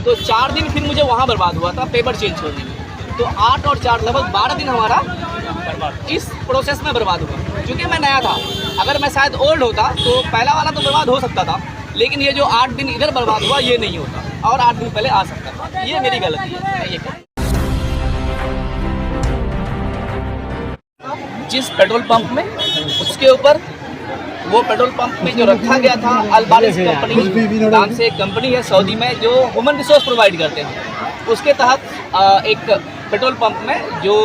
तो 4 दिन फिर मुझे वहाँ बर्बाद हुआ था पेपर चेंज होने में। तो 8 और 4 लगभग 12 दिन हमारा इस प्रोसेस में बर्बाद हुआ। क्योंकि मैं नया था, अगर मैं शायद ओल्ड होता तो पहला वाला तो बर्बाद हो सकता था, लेकिन ये जो 8 दिन इधर बर्बाद हुआ ये नहीं होता और 8 दिन पहले आ सकता था। ये मेरी गलती है। ये जिस पेट्रोल पंप में उसके ऊपर वो पेट्रोल पंप में जो रखा गया था अल्बारिस कंपनी नाम से एक कंपनी है सऊदी में जो ह्यूमन रिसोर्स प्रोवाइड करते हैं, उसके तहत एक पेट्रोल पंप में जो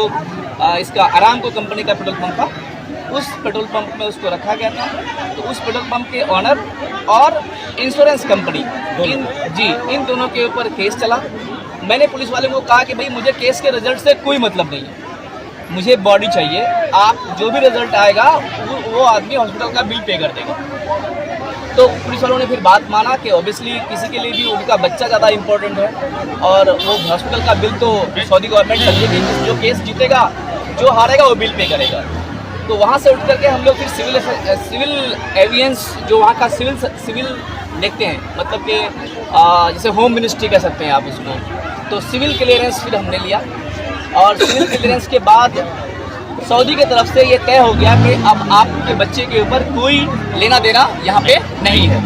इसका अरामको कंपनी का पेट्रोल पंप था, उस पेट्रोल पंप में उसको रखा गया था। तो उस पेट्रोल पंप के ऑनर और इंश्योरेंस कंपनी इन दोनों के ऊपर केस चला। मैंने पुलिस वाले को कहा कि भाई मुझे केस के रिजल्ट से कोई मतलब नहीं है, मुझे बॉडी चाहिए, आप जो भी रिजल्ट आएगा वो आदमी हॉस्पिटल का बिल पे कर देगा। तो पुलिस वालों ने फिर बात माना कि ऑब्वियसली किसी के लिए भी उनका बच्चा ज़्यादा इम्पोर्टेंट है और वो हॉस्पिटल का बिल तो सऊदी गवर्नमेंट समझेगी, जो केस जीतेगा जो हारेगा वो बिल पे करेगा। तो वहाँ से उठ करके हम लोग फिर सिविल एवियंस जो वहाँ का सिविल देखते हैं, मतलब कि जैसे होम मिनिस्ट्री कह सकते हैं आप उसको, तो सिविल क्लियरेंस फिर हमने लिया। और सिविल क्लियरेंस के बाद सऊदी की तरफ से ये तय हो गया कि अब आपके बच्चे के ऊपर कोई लेना देना यहाँ पे नहीं है।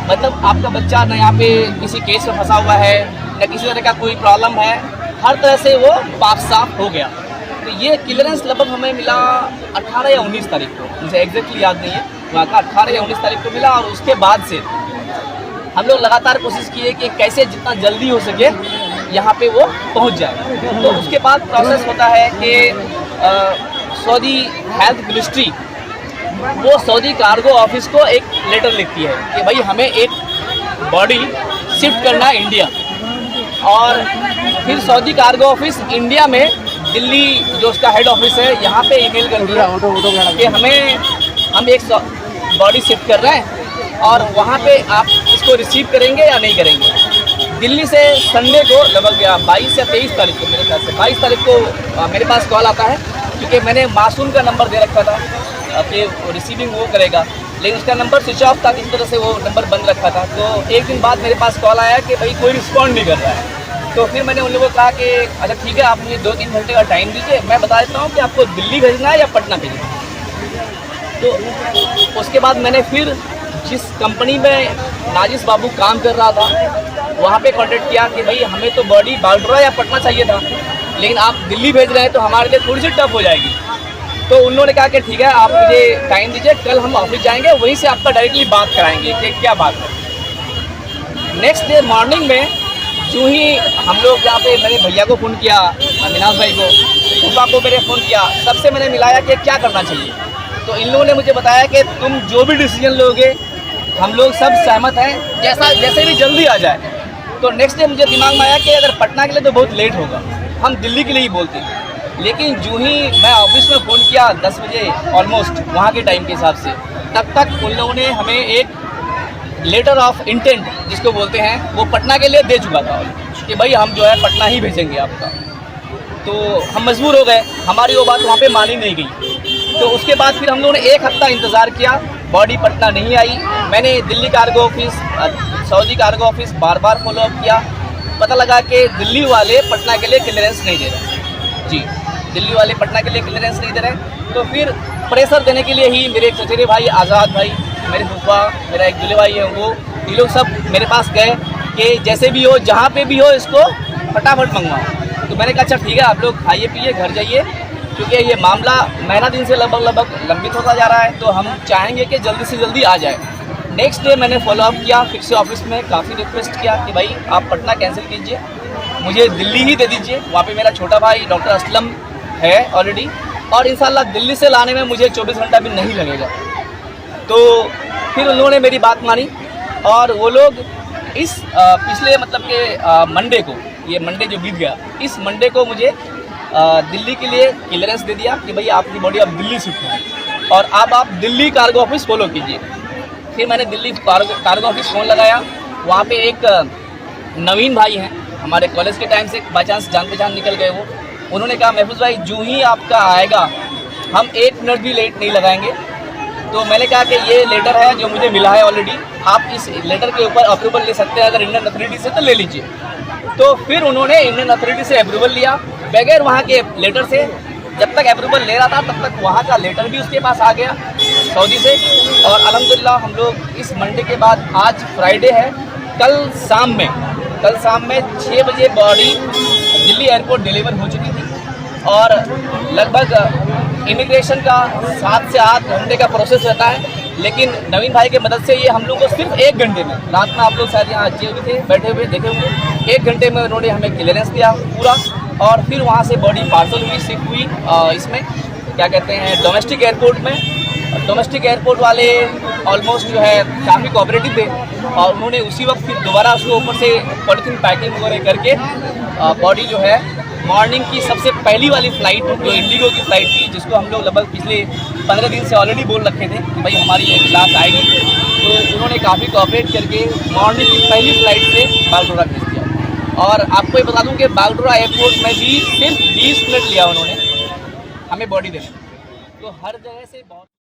मतलब आपका बच्चा न यहाँ पे किसी केस में फंसा हुआ है न किसी तरह का कोई प्रॉब्लम है, हर तरह से वो पाक साफ हो गया। तो ये क्लियरेंस लगभग हमें मिला 18 या 19 तारीख को, मुझे एग्जैक्टली याद नहीं है, वहाँ का 18 या 19 तारीख को मिला। और उसके बाद से हम लोग लगातार कोशिश किए कि कैसे जितना जल्दी हो सके यहाँ पे वो पहुँच जाए। तो उसके बाद प्रोसेस होता है कि सऊदी हेल्थ मिनिस्ट्री वो सऊदी कार्गो ऑफिस को एक लेटर लिखती है कि भाई हमें एक बॉडी शिफ्ट करना है इंडिया। और फिर सऊदी कार्गो ऑफिस इंडिया में दिल्ली जो उसका हेड ऑफिस है यहाँ पे ईमेल करती है कि हम एक बॉडी शिफ्ट कर रहे हैं और वहाँ पे आप इसको रिसीव करेंगे या नहीं करेंगे। दिल्ली से संडे को लगभग 22 या 23 तारीख को, मेरे ख्याल से 22 तारीख को मेरे पास कॉल आता है, क्योंकि मैंने मासूम का नंबर दे रखा था कि रिसीविंग वो करेगा, लेकिन उसका नंबर स्विच ऑफ था, किसी तरह से वो नंबर बंद रखा था। तो एक दिन बाद मेरे पास कॉल आया कि भाई कोई रिस्पॉन्ड नहीं कर रहा है। तो फिर मैंने उन लोगों को कहा कि अच्छा ठीक है, आप मुझे 2-3 घंटे का टाइम दीजिए, मैं बता देता हूँ कि आपको दिल्ली भेजना है या पटना भेजना है। तो उसके बाद मैंने फिर जिस कंपनी में नाजिस बाबू काम कर रहा था वहाँ पे कांटेक्ट किया कि भाई हमें तो बॉडी बागडोगरा या पटना चाहिए था, लेकिन आप दिल्ली भेज रहे हैं तो हमारे लिए थोड़ी सी टफ हो जाएगी। तो उन्होंने कहा कि ठीक है, आप मुझे टाइम दीजिए, कल हम ऑफिस जाएंगे, वहीं से आपका डायरेक्टली बात कराएंगे कि क्या बात है। नेक्स्ट डे मॉर्निंग में जो ही हम लोग यहाँ पे, मैंने भैया को फ़ोन किया, अविनाश भाई को, फूफा को मेरे फ़ोन किया, सबसे मैंने मिलाया कि क्या करना चाहिए। तो इन लोगों ने मुझे बताया कि तुम जो भी डिसीजन लोगे हम लोग सब सहमत हैं, जैसे भी जल्दी आ जाए। तो नेक्स्ट डे मुझे दिमाग में आया कि अगर पटना के लिए तो बहुत लेट होगा, हम दिल्ली के लिए ही बोलते हैं। लेकिन जो ही मैं ऑफिस में फ़ोन किया 10 बजे ऑलमोस्ट वहाँ के टाइम के हिसाब से, तब तक उन लोगों ने हमें एक लेटर ऑफ इंटेंट जिसको बोलते हैं वो पटना के लिए दे चुका था कि भाई हम जो है पटना ही भेजेंगे आपका। तो हम मजबूर हो गए, हमारी वो बात वहाँ पे मानी नहीं गई। तो उसके बाद फिर हम लोगों ने 1 हफ्ता इंतज़ार किया, बॉडी पटना नहीं आई। मैंने Delhi cargo office, Saudi cargo office बार बार फॉलोअप किया, पता लगा कि दिल्ली वाले पटना के लिए क्लियरेंस नहीं दे रहे। जी, दिल्ली वाले पटना के लिए क्लियरेंस नहीं दे रहे। तो फिर प्रेशर देने के लिए ही मेरे एक चचेरे भाई आज़ाद भाई, मेरे फूफा, मेरा एक दूल्हे भाई है वो, ये लोग सब मेरे पास गए कि जैसे भी हो, जहाँ पे भी हो, इसको फटाफट मंगवाओ। तो मैंने कहा अच्छा ठीक है, आप लोग खाइए पिए घर जाइए, क्योंकि ये मामला महीना दिन से लगभग लंबित होता जा रहा है, तो हम चाहेंगे कि जल्दी से जल्दी आ जाए। नेक्स्ट डे मैंने फॉलोअप किया, फिर से ऑफिस में काफ़ी रिक्वेस्ट किया कि भाई आप पटना कैंसिल कीजिए, मुझे दिल्ली ही दे दीजिए। वहाँ पे मेरा छोटा भाई डॉक्टर असलम है ऑलरेडी, और इंशाल्लाह दिल्ली से लाने में मुझे 24 घंटा भी नहीं लगेगा। तो फिर उन लोगों ने मेरी बात मानी और वो लोग इस पिछले मतलब के मंडे को, ये मंडे जो बीत गया, इस मंडे को मुझे दिल्ली के लिए क्लियरेंस दे दिया कि भाई आपकी बॉडी अब दिल्ली शिफ्ट है और अब आप दिल्ली कार्गो ऑफिस फॉलो कीजिए। फिर मैंने दिल्ली कार्गो ऑफिस फ़ोन लगाया, वहाँ पे एक नवीन भाई हैं, हमारे कॉलेज के टाइम से बाई चांस जान पहचान निकल गए वो। उन्होंने कहा महफूज भाई जो ही आपका आएगा हम 1 मिनट भी लेट नहीं लगाएंगे। तो मैंने कहा कि ये लेटर है जो मुझे मिला है ऑलरेडी, आप इस लेटर के ऊपर अप्रूवल ले सकते हैं, अगर इंडियन अथॉरिटी से तो ले लीजिए। तो फिर उन्होंने इंडियन अथॉरिटी से अप्रूवल लिया बगैर वहाँ के लेटर से। जब तक अप्रूवल ले रहा था तब तक वहाँ का लेटर भी उसके पास आ गया सऊदी से। और अल्हम्दुलिल्लाह हम लोग इस मंडे के बाद, आज फ्राइडे है, कल शाम में 6 बजे बॉडी दिल्ली एयरपोर्ट डिलीवर हो चुकी थी। और लगभग इमिग्रेशन का 7 से 8 घंटे का प्रोसेस रहता है, लेकिन नवीन भाई के मदद से ये हम लोग को सिर्फ 1 घंटे में, रात में आप लोग शायद यहाँ अच्छे हुए थे, बैठे हुए देखे होंगे, 1 घंटे में उन्होंने हमें क्लियरेंस दिया पूरा। और फिर वहाँ से बॉडी पार्सल हुई, शिफ्ट हुई इसमें क्या कहते हैं डोमेस्टिक एयरपोर्ट में। डोमेस्टिक एयरपोर्ट वाले ऑलमोस्ट जो है काफ़ी कोऑपरेटिव थे और उन्होंने उसी वक्त फिर दोबारा उसको ऊपर से पॉलीथीन पैकिंग वगैरह करके बॉडी जो है मॉर्निंग की सबसे पहली वाली फ़्लाइट जो इंडिगो की फ़्लाइट थी, जिसको हम लोग लगभग पिछले 15 दिन से ऑलरेडी बोल रखे थे कि भाई हमारी ये क्लास आएगी, तो उन्होंने काफ़ी कोऑपरेट करके मॉर्निंग की पहली फ़्लाइट से बागडोरा भेज दिया। और आपको ये बता दूं कि बागडोरा एयरपोर्ट में भी सिर्फ 20 मिनट लिया उन्होंने हमें बॉडी देने। तो हर जगह से बहुत